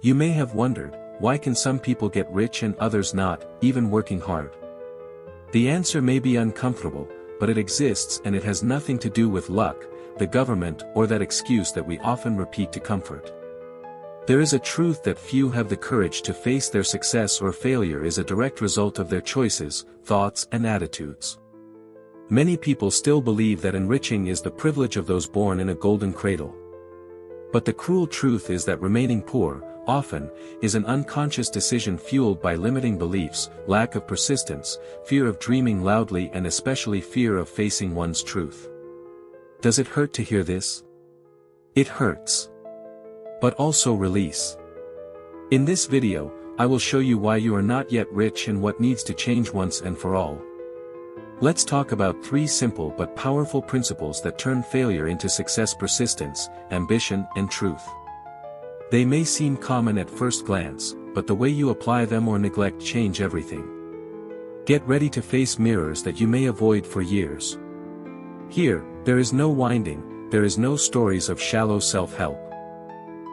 You may have wondered, why can some people get rich and others not, even working hard? The answer may be uncomfortable, but it exists, and it has nothing to do with luck, the government, or that excuse that we often repeat to comfort. There is a truth that few have the courage to face. Their success or failure is a direct result of their choices, thoughts, and attitudes. Many people still believe that enriching is the privilege of those born in a golden cradle. But the cruel truth is that remaining poor, often, is an unconscious decision fueled by limiting beliefs, lack of persistence, fear of dreaming loudly, and especially fear of facing one's truth. Does it hurt to hear this? It hurts. But also release. In this video, I will show you why you are not yet rich and what needs to change once and for all. Let's talk about 3 simple but powerful principles that turn failure into success: persistence, ambition, and truth. They may seem common at first glance, but the way you apply them or neglect change everything. Get ready to face mirrors that you may avoid for years. Here, there is no whining, there is no stories of shallow self-help.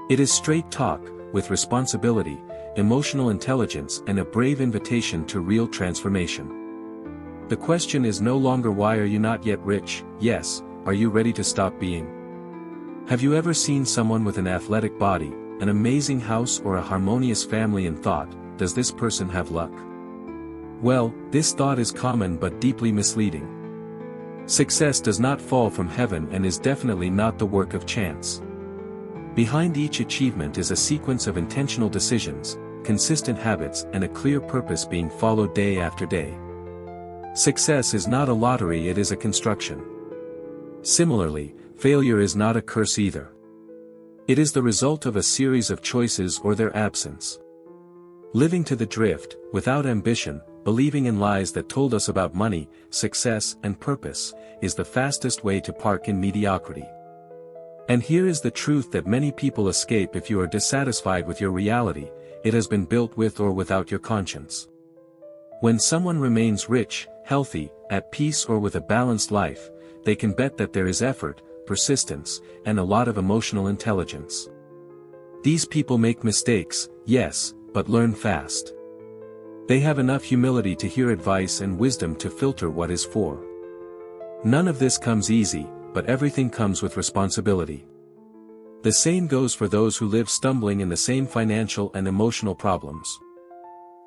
It is straight talk, with responsibility, emotional intelligence, and a brave invitation to real transformation. The question is no longer why are you not yet rich. Yes, are you ready to stop being? Have you ever seen someone with an athletic body, an amazing house, or a harmonious family and thought, does this person have luck? Well, this thought is common but deeply misleading. Success does not fall from heaven and is definitely not the work of chance. Behind each achievement is a sequence of intentional decisions, consistent habits, and a clear purpose being followed day after day. Success is not a lottery, it is a construction. Similarly, failure is not a curse either. It is the result of a series of choices or their absence. Living to the drift, without ambition, believing in lies that told us about money, success, and purpose, is the fastest way to park in mediocrity. And here is the truth that many people escape: if you are dissatisfied with your reality, it has been built with or without your conscience. When someone remains rich, healthy, at peace, or with a balanced life, they can bet that there is effort, persistence, and a lot of emotional intelligence. These people make mistakes, yes, but learn fast. They have enough humility to hear advice and wisdom to filter what is for. None of this comes easy, but everything comes with responsibility. The same goes for those who live stumbling in the same financial and emotional problems.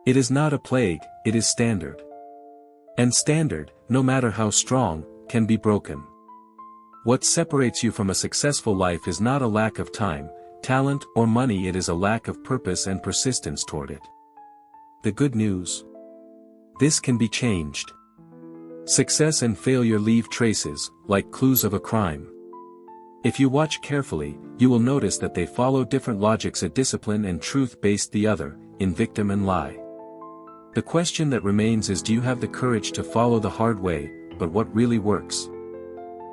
It is not a plague, it is standard. And standard, no matter how strong, can be broken. What separates you from a successful life is not a lack of time, talent, or money, it is a lack of purpose and persistence toward it. The good news? This can be changed. Success and failure leave traces, like clues of a crime. If you watch carefully, you will notice that they follow different logics: a discipline and truth-based, the other, in victim and lie. The question that remains is, do you have the courage to follow the hard way, but what really works?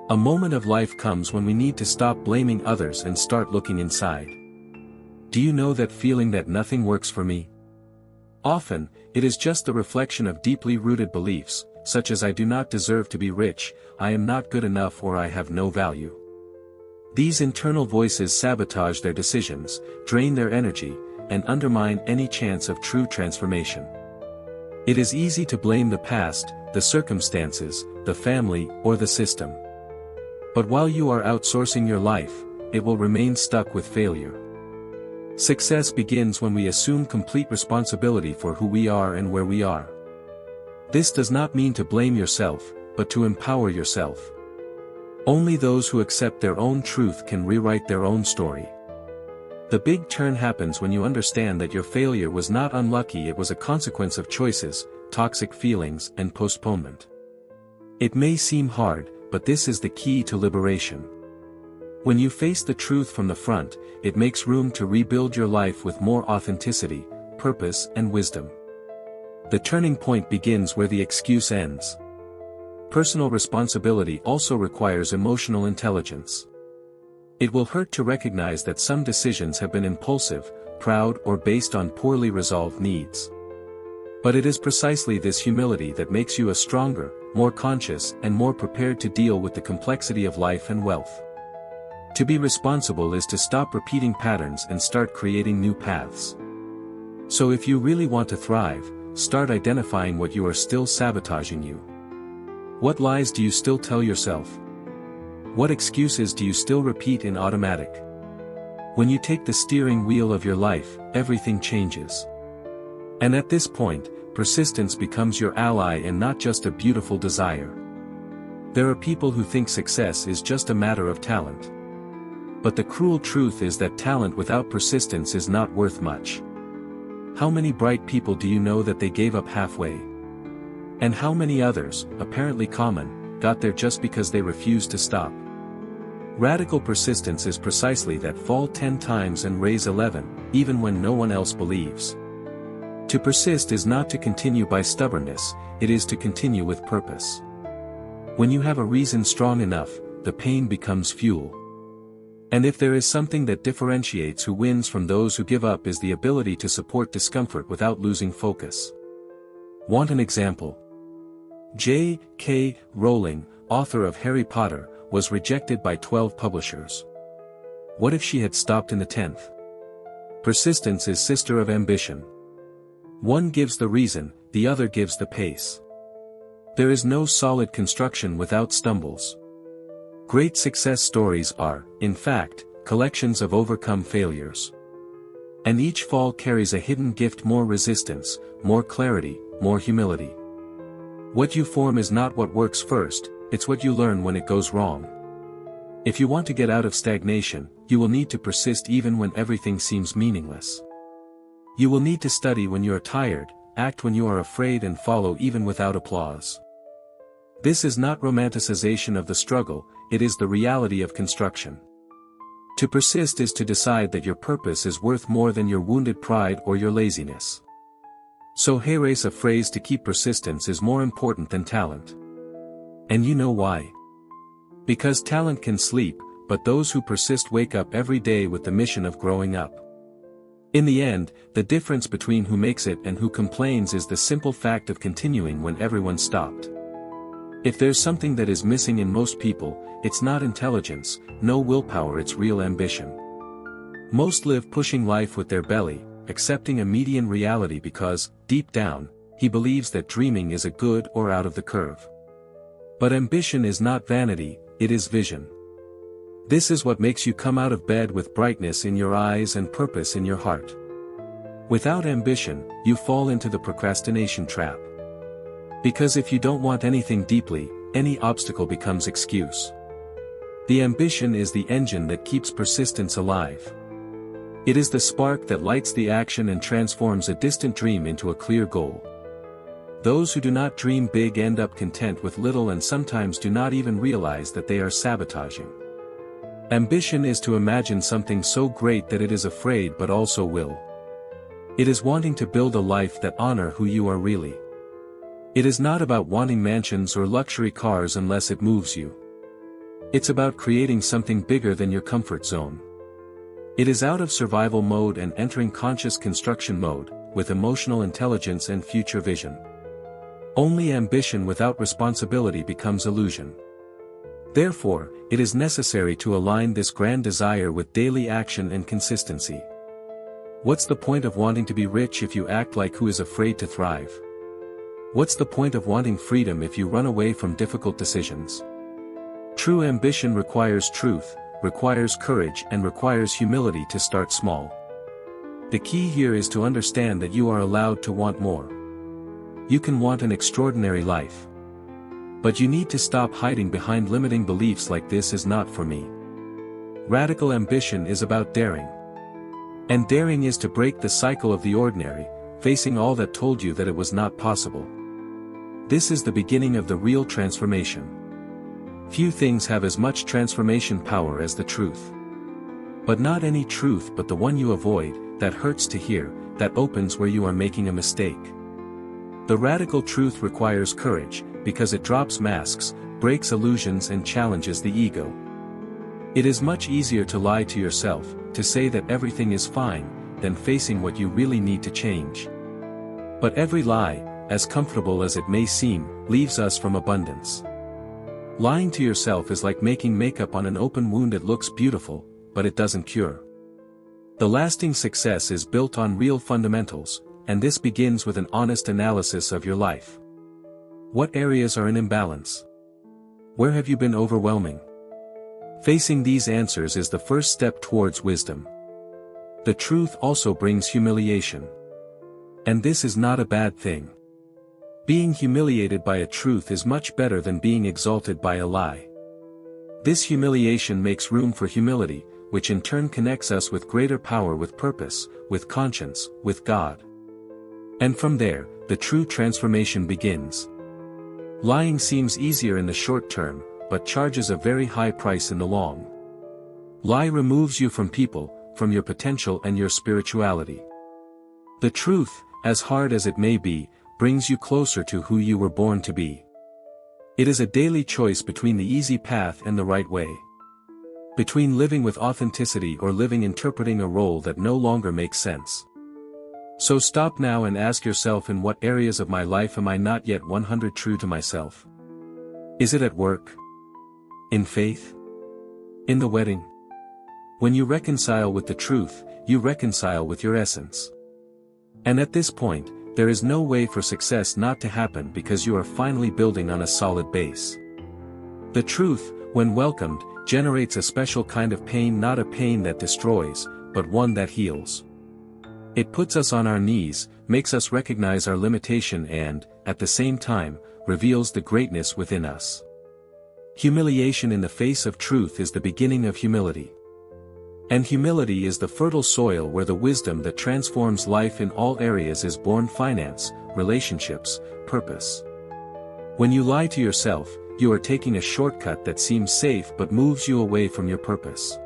A moment of life comes when we need to stop blaming others and start looking inside. Do you know that feeling that nothing works for me? Often, it is just the reflection of deeply rooted beliefs, such as I do not deserve to be rich, I am not good enough, or I have no value. These internal voices sabotage their decisions, drain their energy, and undermine any chance of true transformation. It is easy to blame the past, the circumstances, the family, or the system. But while you are outsourcing your life, it will remain stuck with failure. Success begins when we assume complete responsibility for who we are and where we are. This does not mean to blame yourself, but to empower yourself. Only those who accept their own truth can rewrite their own story. The big turn happens when you understand that your failure was not unlucky, it was a consequence of choices, toxic feelings, and postponement. It may seem hard, but this is the key to liberation. When you face the truth from the front, it makes room to rebuild your life with more authenticity, purpose, and wisdom. The turning point begins where the excuse ends. Personal responsibility also requires emotional intelligence. It will hurt to recognize that some decisions have been impulsive, proud, or based on poorly resolved needs. But it is precisely this humility that makes you a stronger, more conscious, and more prepared to deal with the complexity of life and wealth. To be responsible is to stop repeating patterns and start creating new paths. So if you really want to thrive, start identifying what you are still sabotaging you. What lies do you still tell yourself? What excuses do you still repeat in automatic? When you take the steering wheel of your life, everything changes. And at this point, persistence becomes your ally and not just a beautiful desire. There are people who think success is just a matter of talent. But the cruel truth is that talent without persistence is not worth much. How many bright people do you know that they gave up halfway? And how many others, apparently common, got there just because they refused to stop? Radical persistence is precisely that: fall 10 times and raise 11, even when no one else believes. To persist is not to continue by stubbornness, it is to continue with purpose. When you have a reason strong enough, the pain becomes fuel. And if there is something that differentiates who wins from those who give up, is the ability to support discomfort without losing focus. Want an example? J.K. Rowling, author of Harry Potter, was rejected by 12 publishers. What if she had stopped in the 10th? Persistence is sister of ambition. One gives the reason, the other gives the pace. There is no solid construction without stumbles. Great success stories are, in fact, collections of overcome failures. And each fall carries a hidden gift: more resistance, more clarity, more humility. What you form is not what works first, it's what you learn when it goes wrong. If you want to get out of stagnation, you will need to persist even when everything seems meaningless. You will need to study when you are tired, act when you are afraid, and follow even without applause. This is not romanticization of the struggle, it is the reality of construction. To persist is to decide that your purpose is worth more than your wounded pride or your laziness. So here's a phrase: to keep persistence is more important than talent. And you know why? Because talent can sleep, but those who persist wake up every day with the mission of growing up. In the end, the difference between who makes it and who complains is the simple fact of continuing when everyone stopped. If there's something that is missing in most people, it's not intelligence, no willpower, it's real ambition. Most live pushing life with their belly, accepting a median reality because, deep down, he believes that dreaming is a good or out of the curve. But ambition is not vanity, it is vision. This is what makes you come out of bed with brightness in your eyes and purpose in your heart. Without ambition, you fall into the procrastination trap. Because if you don't want anything deeply, any obstacle becomes excuse. The ambition is the engine that keeps persistence alive. It is the spark that lights the action and transforms a distant dream into a clear goal. Those who do not dream big end up content with little and sometimes do not even realize that they are sabotaging. Ambition is to imagine something so great that it is afraid but also will. It is wanting to build a life that honors who you are really. It is not about wanting mansions or luxury cars unless it moves you. It's about creating something bigger than your comfort zone. It is out of survival mode and entering conscious construction mode, with emotional intelligence and future vision. Only ambition without responsibility becomes illusion. Therefore, it is necessary to align this grand desire with daily action and consistency. What's the point of wanting to be rich if you act like who is afraid to thrive? What's the point of wanting freedom if you run away from difficult decisions? True ambition requires truth, requires courage, and requires humility to start small. The key here is to understand that you are allowed to want more. You can want an extraordinary life. But you need to stop hiding behind limiting beliefs like "this is not for me." Radical ambition is about daring. And daring is to break the cycle of the ordinary, facing all that told you that it was not possible. This is the beginning of the real transformation. Few things have as much transformation power as the truth. But not any truth, but the one you avoid, that hurts to hear, that opens where you are making a mistake. The radical truth requires courage, because it drops masks, breaks illusions, and challenges the ego. It is much easier to lie to yourself, to say that everything is fine, than facing what you really need to change. But every lie, as comfortable as it may seem, leaves us from abundance. Lying to yourself is like making makeup on an open wound. It looks beautiful, but it doesn't cure. The lasting success is built on real fundamentals, and this begins with an honest analysis of your life. What areas are in imbalance? Where have you been overwhelming? Facing these answers is the first step towards wisdom. The truth also brings humiliation. And this is not a bad thing. Being humiliated by a truth is much better than being exalted by a lie. This humiliation makes room for humility, which in turn connects us with greater power, with purpose, with conscience, with God. And from there, the true transformation begins. Lying seems easier in the short term, but charges a very high price in the long. Lie removes you from people, from your potential and your spirituality. The truth, as hard as it may be, brings you closer to who you were born to be. It is a daily choice between the easy path and the right way. Between living with authenticity or living interpreting a role that no longer makes sense. So stop now and ask yourself, in what areas of my life am I not yet 100% true to myself? Is it at work? In faith? In the wedding? When you reconcile with the truth, you reconcile with your essence. And at this point, there is no way for success not to happen, because you are finally building on a solid base. The truth, when welcomed, generates a special kind of pain, not a pain that destroys, but one that heals. It puts us on our knees, makes us recognize our limitation and, at the same time, reveals the greatness within us. Humiliation in the face of truth is the beginning of humility. And humility is the fertile soil where the wisdom that transforms life in all areas is born: finance, relationships, purpose. When you lie to yourself, you are taking a shortcut that seems safe but moves you away from your purpose.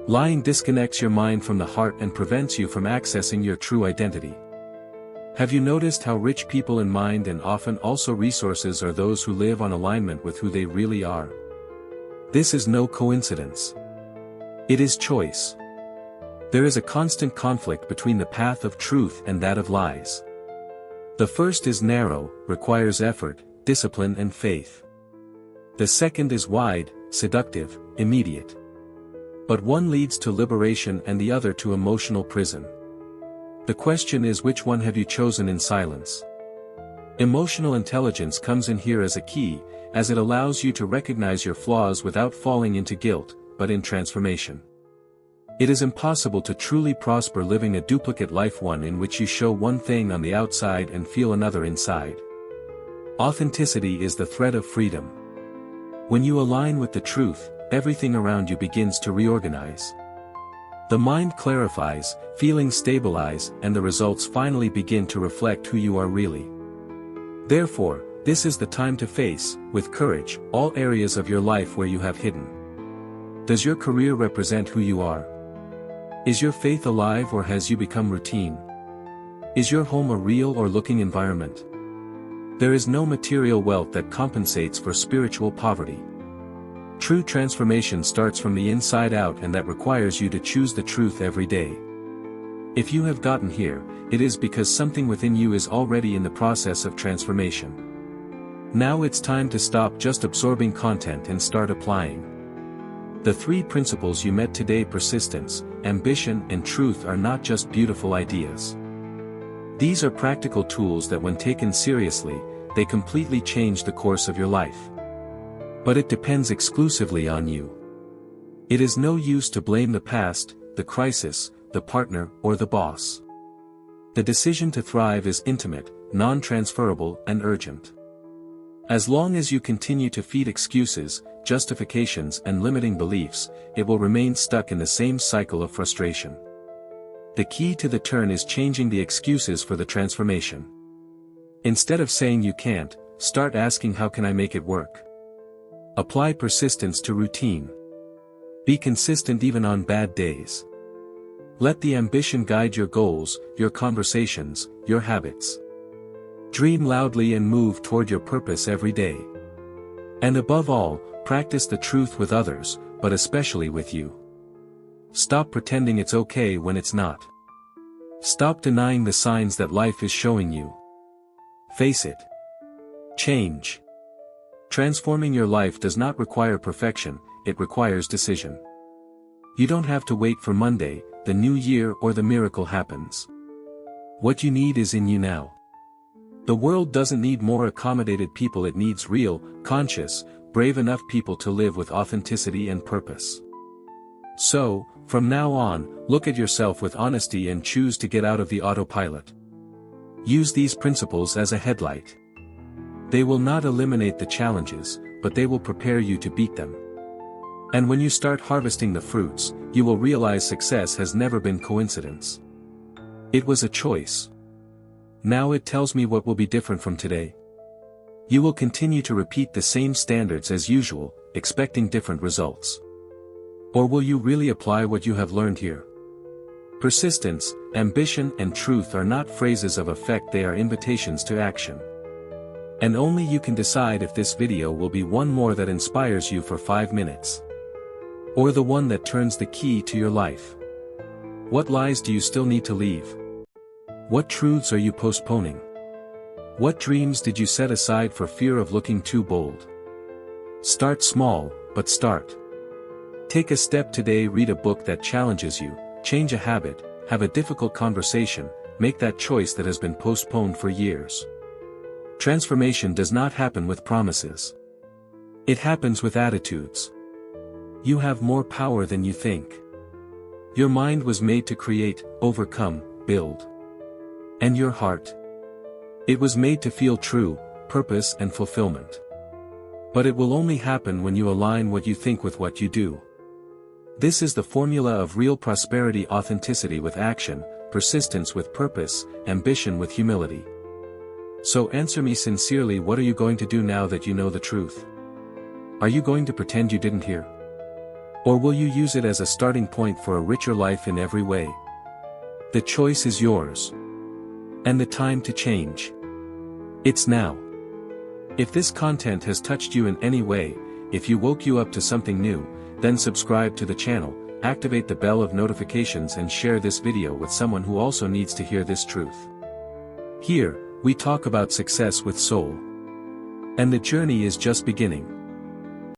Lying disconnects your mind from the heart and prevents you from accessing your true identity. Have you noticed how rich people in mind and often also resources are those who live on alignment with who they really are? This is no coincidence. It is choice. There is a constant conflict between the path of truth and that of lies. The first is narrow, requires effort, discipline and faith. The second is wide, seductive, immediate. But one leads to liberation and the other to emotional prison. The question is, which one have you chosen in silence? Emotional intelligence comes in here as a key, as it allows you to recognize your flaws without falling into guilt, but in transformation. It is impossible to truly prosper living a duplicate life, one in which you show one thing on the outside and feel another inside. Authenticity is the thread of freedom. When you align with the truth, everything around you begins to reorganize. The mind clarifies, feelings stabilize, and the results finally begin to reflect who you are really. Therefore, this is the time to face, with courage, all areas of your life where you have hidden. Does your career represent who you are? Is your faith alive, or has you become routine? Is your home a real or looking environment? There is no material wealth that compensates for spiritual poverty. True transformation starts from the inside out, and that requires you to choose the truth every day. If you have gotten here, it is because something within you is already in the process of transformation. Now it's time to stop just absorbing content and start applying. The three principles you met today: persistence, ambition, and truth, are not just beautiful ideas. These are practical tools that, when taken seriously, they completely change the course of your life. But it depends exclusively on you. It is no use to blame the past, the crisis, the partner, or the boss. The decision to thrive is intimate, non-transferable, and urgent. As long as you continue to feed excuses, justifications, and limiting beliefs, it will remain stuck in the same cycle of frustration. The key to the turn is changing the excuses for the transformation. Instead of saying you can't, start asking, how can I make it work? Apply persistence to routine. Be consistent even on bad days. Let the ambition guide your goals, your conversations, your habits. Dream loudly and move toward your purpose every day. And above all, practice the truth with others, but especially with you. Stop pretending it's okay when it's not. Stop denying the signs that life is showing you. Face it. Change. Transforming your life does not require perfection, it requires decision. You don't have to wait for Monday, the new year, or the miracle happens. What you need is in you now. The world doesn't need more accommodated people, it needs real, conscious, brave enough people to live with authenticity and purpose. So, from now on, look at yourself with honesty and choose to get out of the autopilot. Use these principles as a headlight. They will not eliminate the challenges, but they will prepare you to beat them. And when you start harvesting the fruits, you will realize success has never been coincidence. It was a choice. Now it tells me what will be different from today. You will continue to repeat the same standards as usual, expecting different results. Or will you really apply what you have learned here? Persistence, ambition, and truth are not phrases of effect, they are invitations to action. And only you can decide if this video will be one more that inspires you for 5 minutes. Or the one that turns the key to your life. What lies do you still need to leave? What truths are you postponing? What dreams did you set aside for fear of looking too bold? Start small, but start. Take a step today, read a book that challenges you, change a habit, have a difficult conversation, make that choice that has been postponed for years. Transformation does not happen with promises. It happens with attitudes. You have more power than you think. Your mind was made to create, overcome, build. And your heart? It was made to feel true, purpose and fulfillment. But it will only happen when you align what you think with what you do. This is the formula of real prosperity: authenticity with action, persistence with purpose, ambition with humility. So answer me sincerely, what are you going to do now that you know the truth? Are you going to pretend you didn't hear? Or will you use it as a starting point for a richer life in every way? The choice is yours. And the time to change. It's now. If this content has touched you in any way, if you woke you up to something new, then subscribe to the channel, activate the bell of notifications and share this video with someone who also needs to hear this truth. Here, we talk about success with soul. And the journey is just beginning.